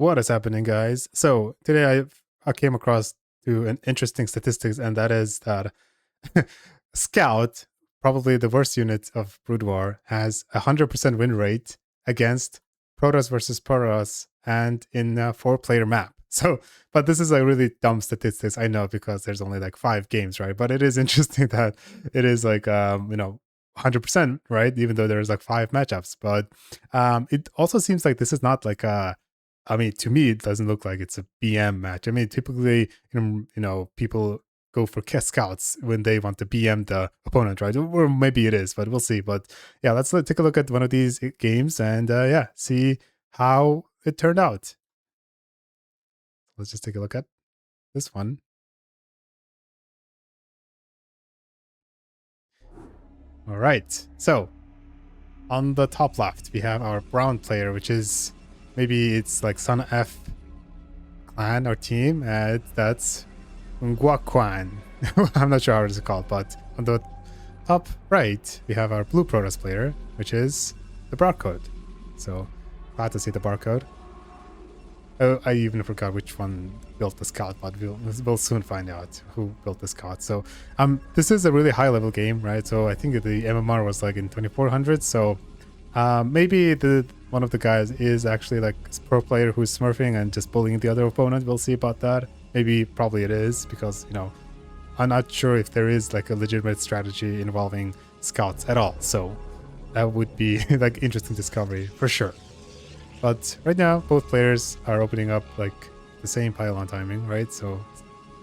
What is happening, guys? So today I came across to an interesting statistics, and that is that Scout, probably the worst unit of Brood War, has 100% win rate against Protoss versus Protoss and in a 4-player map. So, but this is a really dumb statistics, I know, because there's only like 5 games, right? But it is interesting that it is like 100%, right? Even though there's like 5 matchups. But it also seems like this is not like a, I mean, to me, it doesn't look like it's a BM match. I mean, typically, people go for scouts when they want to BM the opponent, right? Or maybe it is, but we'll see. But yeah, let's take a look at one of these games and see how it turned out. Let's just take a look at this one. All right, so on the top left, we have our brown player, which is maybe it's like Sun F clan or team, and that's Nguaquan. I'm not sure how it's called, but on the top right, we have our blue Protoss player, which is the barcode. So glad to see the barcode. Oh, I even forgot which one built the scout, but we'll soon find out who built the scout. So this is a really high level game, right? So I think the MMR was like in 2400. So maybe one of the guys is actually like a pro player who's smurfing and just bullying the other opponent. We'll see about that. Probably it is, because I'm not sure if there is like a legitimate strategy involving scouts at all. So that would be like interesting discovery for sure. But right now, both players are opening up like the same pylon timing, right? So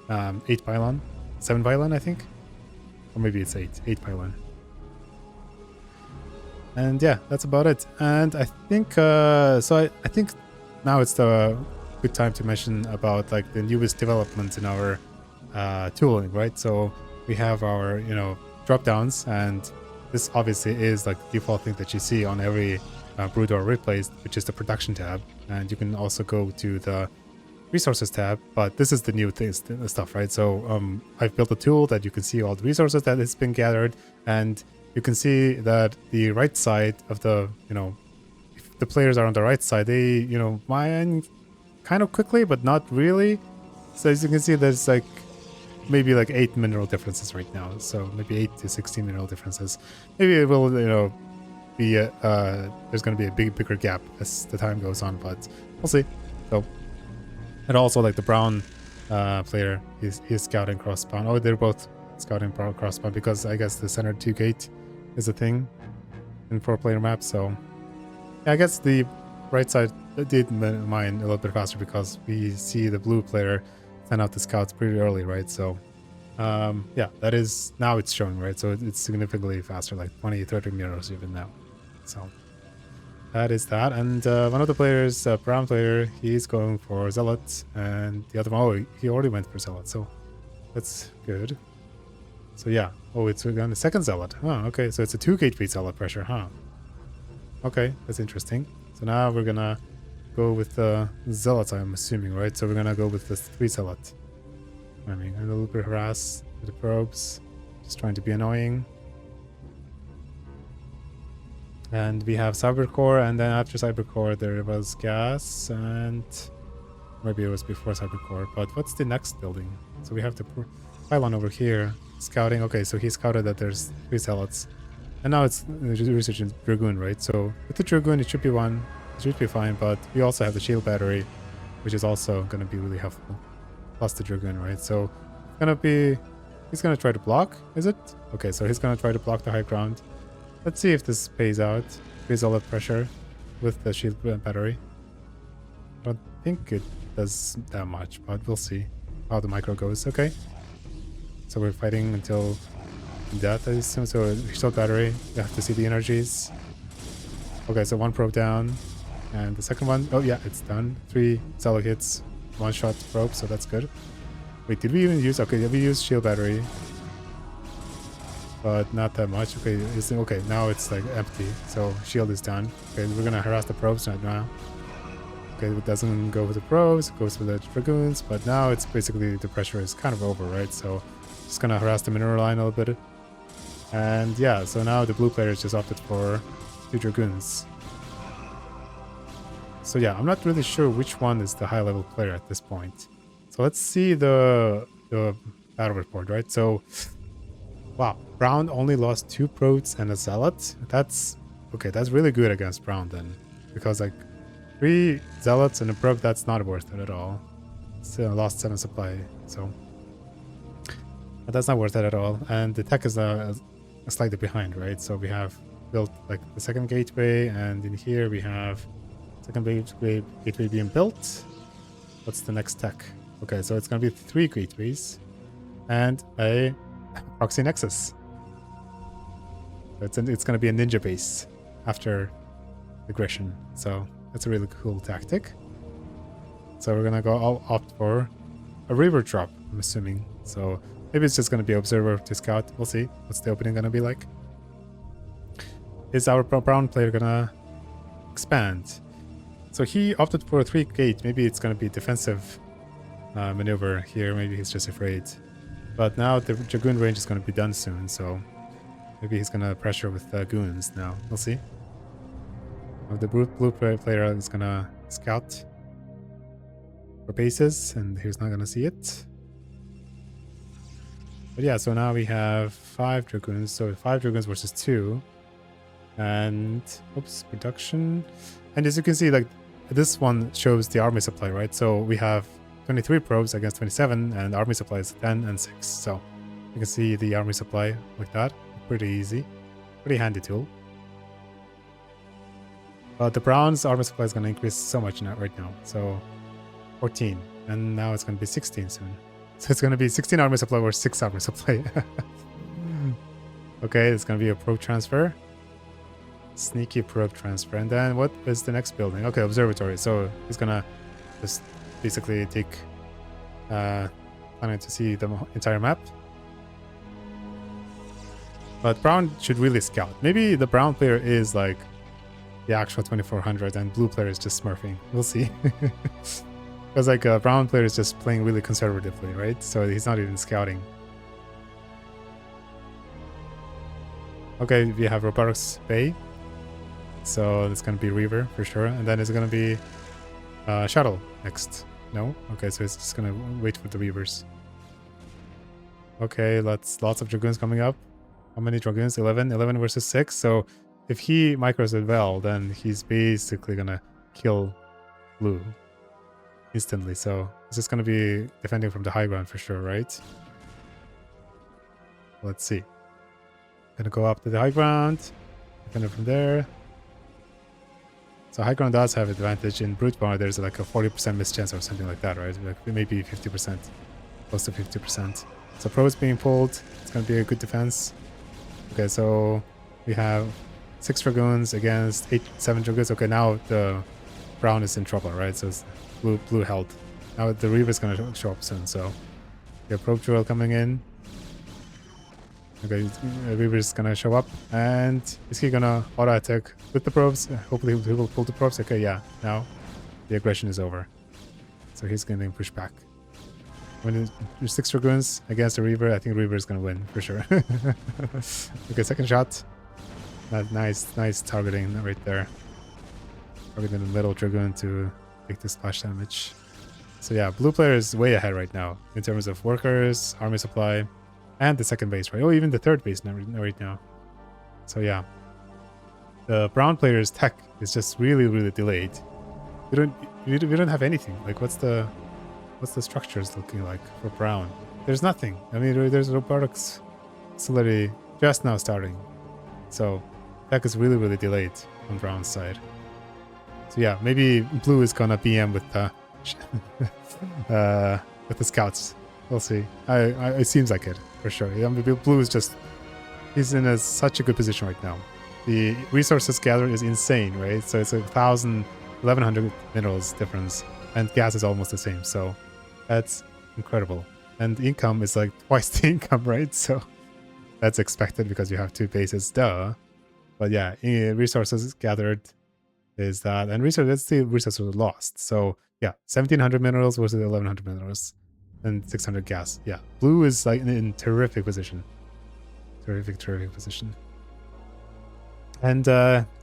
8 pylon, 7 pylon, I think, or maybe it's 8 pylon. And yeah, that's about it. And I think I think now it's the good time to mention about like the newest developments in our tooling, right? So we have our drop downs, and this obviously is like the default thing that you see on every Brood War replays, which is the production tab, and you can also go to the resources tab, but this is the new stuff, right? So I've built a tool that you can see all the resources that has been gathered, and you can see that the right side of the if the players are on the right side, they mine kind of quickly, but not really. So as you can see, there's like maybe like 8 mineral differences right now, so maybe 8 to 16 mineral differences. Maybe it will be there's going to be a bigger gap as the time goes on, but we'll see. So, and also like the brown player is scouting cross spawn. Oh, they're both scouting cross spawn, because I guess the center 2 gate is a thing in 4-player maps. So yeah, I guess the right side did mine a little bit faster, because we see the blue player send out the scouts pretty early, right? So yeah, that is now it's showing, right? So it's significantly faster, like 20-30 minerals even now. So that is that. And one of the players, brown player, he's going for Zealot, and the other one, oh, he already went for Zealot, so that's good. So yeah, oh, it's on the second Zealot. Oh, okay, so it's a 2 gate beat Zealot pressure, huh? Okay, that's interesting. So now we're gonna go with the Zealots, I'm assuming, right? So we're gonna go with the 3 Zealot. I mean, a little bit harass with the probes, just trying to be annoying. And we have Cybercore, and then after Cybercore there was Gas, and maybe it was before Cybercore. But what's the next building? So we have the pylon over here, scouting. Okay, so he scouted that there's 3 Zealots, and now it's researching Dragoon, right? So with the Dragoon, it should be fine. But we also have the shield battery, which is also going to be really helpful, plus the Dragoon, right? So he's gonna try to block, is it? Okay, so he's gonna try to block the high ground. Let's see if this pays out. Increase all that pressure with the shield battery. I don't think it does that much, but we'll see how the micro goes. Okay, so we're fighting until death, I assume. So shield battery, you have to see the energies. Okay, so 1 probe down, and the second one, oh yeah, it's done. 3 solo hits, 1 shot probe, so that's good. Wait, did we even use? Okay, we used shield battery, but not that much. Okay, okay, now it's like empty, so shield is done. Okay, we're gonna harass the probes right now. Okay, it doesn't go with the probes, it goes with the dragoons, but now it's basically the pressure is kind of over, right? So just gonna harass the mineral line a little bit. And yeah, so now the blue players just opted for 2 dragoons. So yeah, I'm not really sure which one is the high level player at this point. So let's see the battle report, right? So wow, Brown only lost 2 probes and a zealot. That's okay, that's really good against Brown then. Because like 3 zealots and a probe, that's not worth it at all. Still lost 7 supply, so but that's not worth it at all. And the tech is slightly behind, right? So we have built like the second gateway, and in here we have second gateway being built. What's the next tech? Okay, so it's gonna be 3 gateways and a proxy nexus. It's gonna be a ninja base after aggression. So that's a really cool tactic. So we're gonna go opt for a river drop, I'm assuming. So maybe it's just gonna be observer to scout. We'll see. What's the opening gonna be like? Is our brown player gonna expand? So he opted for a 3 gate. Maybe it's gonna be defensive maneuver here. Maybe he's just afraid. But now the Dragoon range is gonna be done soon. So maybe he's gonna pressure with goons now. We'll see. The blue player is gonna scout for bases, and he's not gonna see it. But yeah, so now we have 5 Dragoons. So 5 Dragoons versus 2. And oops, production. And as you can see, like this one shows the army supply, right? So we have 23 probes against 27, and army supply is 10 and 6. So you can see the army supply like that. Pretty easy, pretty handy tool. But the Browns armor supply is going to increase so much now, right now. So 14, and now it's going to be 16 soon. So it's going to be 16 armor supply or 6 armor supply. Okay, it's going to be a probe transfer. Sneaky probe transfer. And then what is the next building? Okay, observatory. So he's going to just basically take planning to see the entire map. But Brown should really scout. Maybe the Brown player is like the actual 2400 and blue player is just smurfing. We'll see. Because like a Brown player is just playing really conservatively, right? So he's not even scouting. Okay, we have Robotics Bay. So it's going to be Reaver for sure. And then it's going to be Shuttle next. No? Okay, so it's just going to wait for the Reavers. Okay, lots of Dragoons coming up. How many Dragoons? 11? 11 versus 6. So if he micros it well, then he's basically going to kill blue instantly. So it's just going to be defending from the high ground for sure, right? Let's see. Gonna go up to the high ground, defend it from there. So high ground does have advantage. In brute power there's like a 40% miss chance or something like that, right? Like maybe 50%, close to 50%. So pro is being pulled. It's gonna be a good defense. Okay, so we have 6 Dragoons against 7 Dragoons. Okay, now the brown is in trouble, right? So it's blue held. Now the Reaver is gonna show up soon. So we have probe drill coming in. Okay, Reaver is gonna show up, and is he gonna auto attack with the probes? Hopefully he will pull the probes. Okay, yeah, now the aggression is over. So he's gonna push back. When there's 6 Dragoons against the Reaver, I think Reaver is gonna win for sure. Okay, second shot. Nice targeting right there. Targeting the middle Dragoon to take the splash damage. So yeah, blue player is way ahead right now in terms of workers, army supply, and the second base, right? Oh, even the third base right now. So yeah, the brown player's tech is just really delayed. We don't have anything. Like, what's the structures looking like for brown? There's nothing. I mean, there's robotics facility just now starting. So tech is really delayed on brown's side. So yeah, maybe blue is gonna BM with the scouts. We'll see. It seems like it for sure. I mean, blue is just, he's in such a good position right now. The resources gathered is insane, right? So it's 1,100 minerals difference, and gas is almost the same. So that's incredible. And the income is like twice the income, right? So that's expected because you have 2 bases, duh. But yeah, resources gathered is that, and let's see, resources lost. So yeah, 1,700 minerals versus 1,100 minerals. And 600 gas. Yeah, blue is like in terrific position. Terrific position. And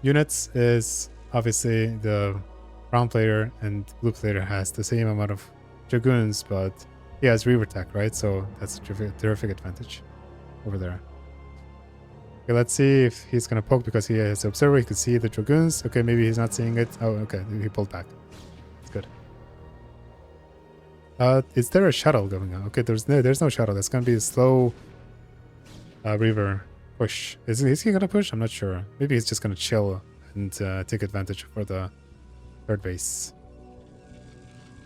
units is obviously the brown player and blue player has the same amount of dragoons, but he has reaver tech, right? So that's a terrific advantage over there. Okay, let's see if he's gonna poke because he has observer. He can see the dragoons. Okay, maybe he's not seeing it. Oh, okay, he pulled back. That's good. Is there a shuttle going on? Okay, there's no shuttle. That's gonna be a slow reaver push. Is he gonna push? I'm not sure. Maybe he's just gonna chill and take advantage for the third base.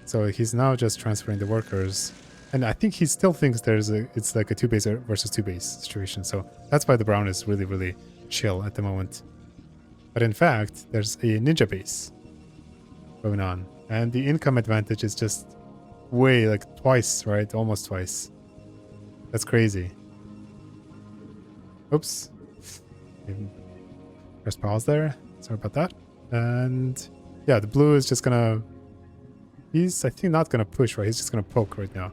So he's now just transferring the workers. And I think he still thinks it's like a 2-base versus 2-base situation. So that's why the brown is really, really chill at the moment. But in fact, there's a ninja base going on. And the income advantage is just way, like twice, right? Almost twice. That's crazy. Oops. Press pause there. Sorry about that. And yeah, the blue is just gonna... He's, I think, not gonna push, right? He's just gonna poke right now.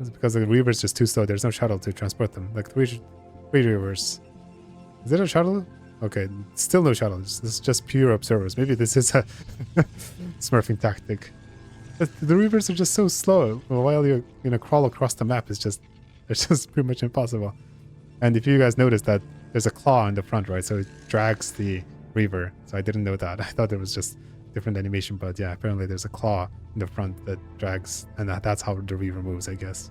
It's because the reaver is just too slow. There's no shuttle to transport them. Like three reavers. Is it a shuttle? Okay, still no shuttle. This is just pure observers. Maybe this is a smurfing tactic. But the reavers are just so slow. While you crawl across the map, it's just pretty much impossible. And if you guys notice that there's a claw in the front, right? So it drags the reaver. So I didn't know that. I thought it was just different animation, but yeah, apparently there's a claw in the front that drags, and that's how the reaver moves, I guess.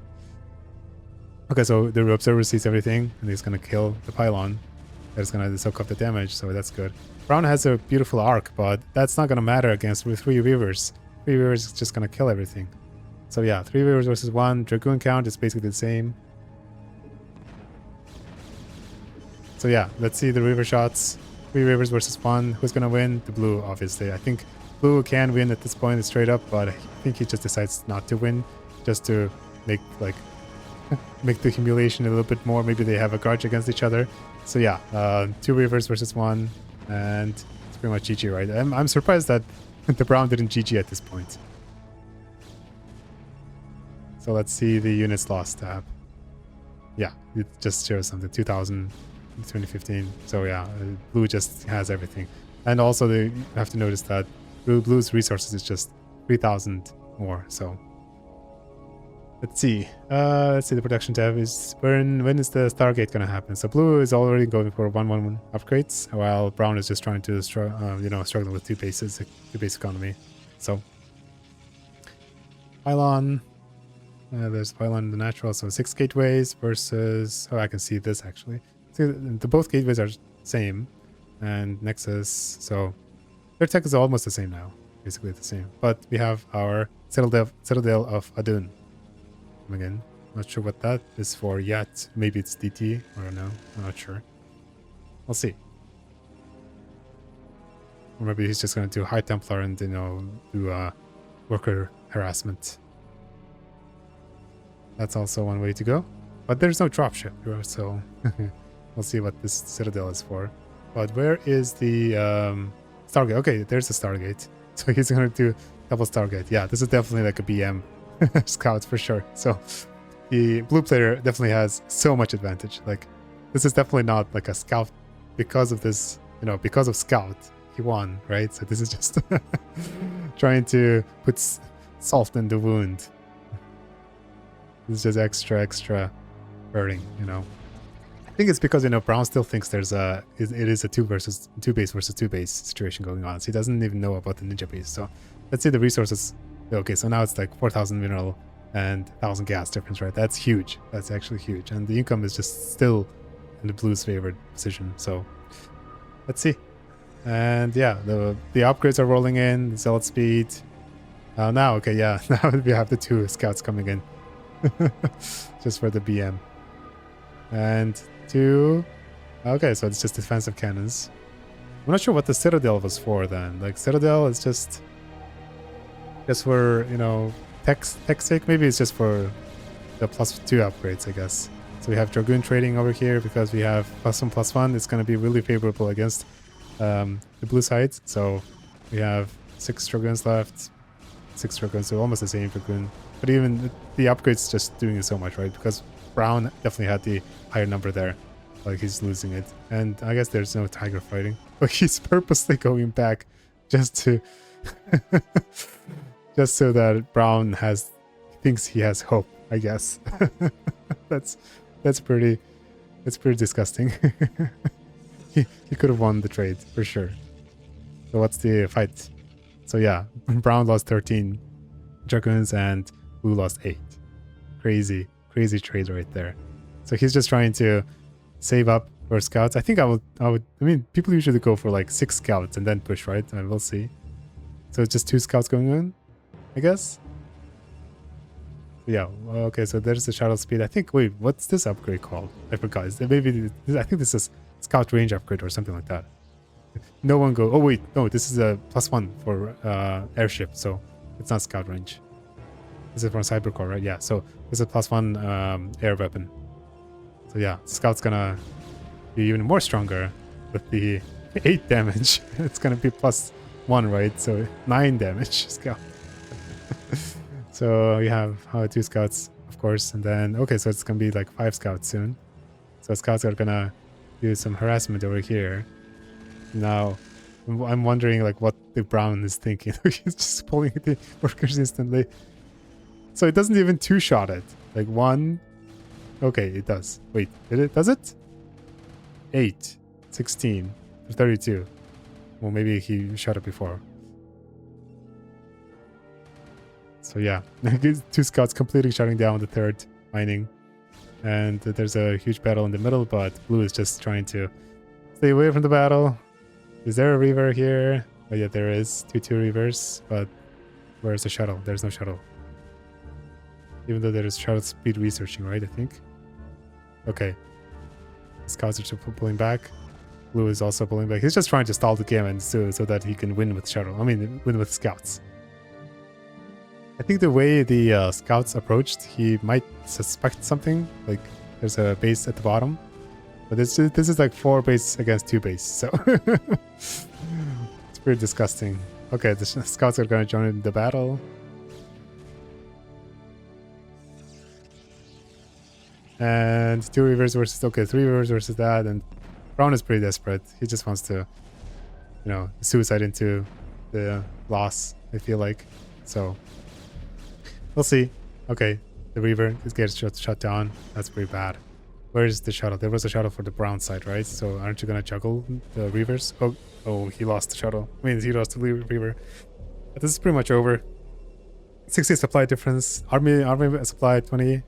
Okay, so the observer sees everything, and he's gonna kill the pylon. That's gonna soak up the damage, so that's good. Brown has a beautiful arc, but that's not gonna matter against 3 reavers. 3 reavers is just gonna kill everything. So yeah, 3 reavers versus 1. Dragoon count is basically the same. So yeah, let's see the reaver shots. 3 reavers versus 1. Who's gonna win? The blue, obviously. I think blue can win at this point straight up, but I think he just decides not to win, just to make make the humiliation a little bit more. Maybe they have a grudge against each other. So yeah, 2 reavers versus 1, and it's pretty much GG, right? I'm surprised that the brown didn't GG at this point. So let's see the units lost tab. Yeah, it just shows something. 2000. 2015. So yeah, blue just has everything. And also you have to notice that blue's resources is just 3,000 more. So let's see the production tab is when is the Stargate gonna happen? So blue is already going for 1-1 upgrades, while brown is just trying to struggle with 2 bases, 2-base economy. So pylon, there's pylon in the natural, so 6 gateways versus, oh, I can see this actually. See, both gateways are same, and Nexus, so their tech is almost the same now, basically the same. But we have our Citadel of Adun. Again, not sure what that is for yet. Maybe it's DT, I don't know. I'm not sure. We'll see. Or maybe he's just going to do High Templar and do worker harassment. That's also one way to go. But there's no dropship, so. We'll see what this Citadel is for. But where is the Stargate? Okay, there's the Stargate. So he's going to do double Stargate. Yeah, this is definitely like a BM scout for sure. So the blue player definitely has so much advantage. Like, this is definitely not like a scout because of this, because of scout, he won, right? So this is just trying to put salt in the wound. This is just extra burning, I think it's because brown still thinks it is a 2-base versus 2-base situation going on. So he doesn't even know about the ninja base. So let's see the resources. Okay, so now it's like 4,000 mineral and 1,000 gas difference, right? That's huge. That's actually huge. And the income is just still in the blue's favored position. So let's see. And yeah, the upgrades are rolling in. Zealot speed. Now, okay, yeah. Now we have the 2 scouts coming in. Just for the BM. And 2. Okay, so it's just defensive cannons. I'm not sure what the Citadel was for then. Like, Citadel is just for, tech's sake. Maybe it's just for the +2 upgrades, I guess. So we have Dragoon trading over here because we have +1/+1. It's going to be really favorable against the blue side. So we have 6 Dragoons left. 6 Dragoons, so almost the same Dragoon. But even the upgrades just doing it so much, right? Because brown definitely had the higher number there. Like, he's losing it. And I guess there's no tiger fighting. But he's purposely going back just to Just so that Brown thinks he has hope, I guess. that's pretty disgusting. he could have won the trade for sure. So what's the fight? So yeah, Brown lost 13 Dragoons and Blue lost 8. Crazy trade right there. So he's just trying to save up for scouts. I think I mean, people usually go for like 6 scouts and then push, right? And we'll see. So it's just 2 scouts going in, I guess. Yeah, okay, so there's the shuttle speed. I think, wait, what's this upgrade called? I forgot. I think this is scout range upgrade or something like that. No one go, oh wait, no, this is a +1 for airship, so it's not scout range. This is from Cybercore, right? Yeah, so this is a +1 air weapon. So yeah, scout's gonna be even more stronger with the 8 damage. It's gonna be +1, right? So 9 damage scout. So we have 2 scouts, of course, and then okay, so it's gonna be like 5 scouts soon. So scouts are gonna do some harassment over here. Now I'm wondering like what the Brown is thinking. He's just pulling the workers instantly. So it doesn't even 2-shot it. Like 1. Okay, it does. Wait, does it? 8, 16, 32. Well, maybe he shot it before. So yeah, 2 scouts completely shutting down the 3rd mining. And there's a huge battle in the middle, but Blue is just trying to stay away from the battle. Is there a Reaver here? Oh yeah, there is. 2 Reavers, but where's the shuttle? There's no shuttle. Even though there is shuttle speed researching, right, I think? Okay. Scouts are just pulling back. Blue is also pulling back. He's just trying to stall the game and so that he can win with shuttle. I mean, win with scouts. I think the way the scouts approached, he might suspect something. Like, there's a base at the bottom. But this is like 4 base against 2 base, so... it's pretty disgusting. Okay, the scouts are going to join in the battle. And 2 Reavers versus... Okay, 3 Reavers versus that, and Brown is pretty desperate. He just wants to, you know, suicide into the loss, I feel like. So... we'll see. Okay, the Reaver is getting shut down. That's pretty bad. Where is the shuttle? There was a shuttle for the Brown side, right? So aren't you gonna juggle the Reavers? Oh, he lost the shuttle. I mean, he lost the Reaver. But this is pretty much over. 60 supply difference. Army supply 20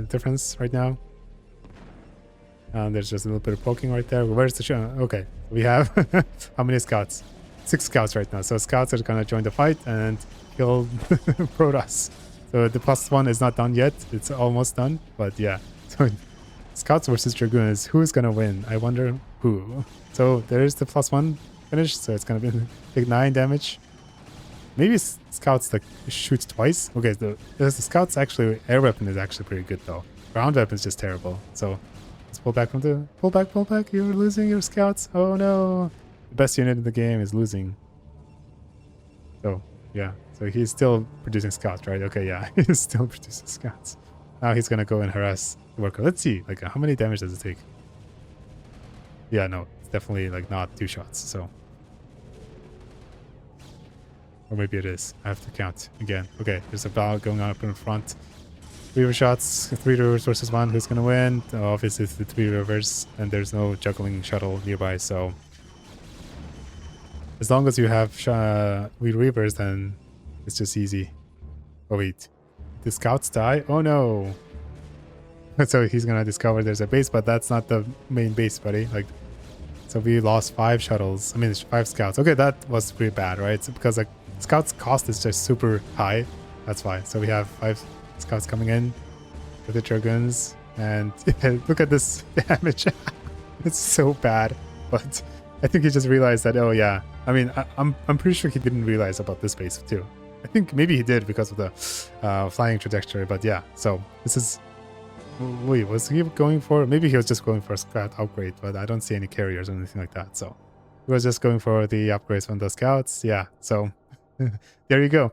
difference right now. And there's just a little bit of poking right there. Where's the shuttle? Okay, we have how many scouts? 6 scouts right now. So scouts are gonna join the fight and kill Protoss. So the +1 is not done yet. It's almost done, but yeah. So scouts versus Dragoons. Who is gonna win? I wonder who. So there's the +1 finish. So it's gonna be take 9 damage. Maybe scouts like shoot twice. Okay, the scouts actually air weapon is actually pretty good though. Ground weapon is just terrible. So let's pull back from the pull back. You're losing your scouts. Oh no, the best unit in the game is losing. So yeah, so he's still producing scouts, right? Okay, yeah, he's still producing scouts. Now he's gonna go and harass the worker. Let's see, like how many damage does it take? Yeah, no, it's definitely like not 2 shots. So. Or maybe it is. I have to count again. Okay, there's a battle going on up in front. 3 Reaver shots, 3 Reavers versus 1. Who's gonna win? Obviously it's the 3 Reavers, and there's no juggling shuttle nearby, so... as long as you have 3 Reavers, then it's just easy. Oh wait, the scouts die? Oh no! So he's gonna discover there's a base, but that's not the main base, buddy. Like, so we lost 5 shuttles. I mean, 5 scouts. Okay, that was pretty bad, right? So because like scouts cost is just super high. That's why. So we have 5 scouts coming in with the Dragoons, and look at this damage. It's so bad. But I think he just realized that. Oh yeah. I mean, I'm pretty sure he didn't realize about this base too. I think maybe he did because of the flying trajectory. But yeah. So this is. Wait, was he going for? Maybe he was just going for a scout upgrade, but I don't see any carriers or anything like that. So he was just going for the upgrades from the scouts. Yeah. So. There you go.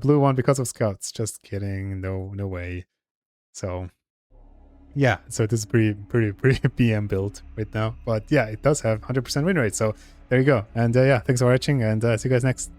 Blue won because of scouts. Just kidding. No way. So yeah, so this is pretty BM build right now. But yeah, it does have 100% win rate. So there you go. And yeah, thanks for watching, and see you guys next.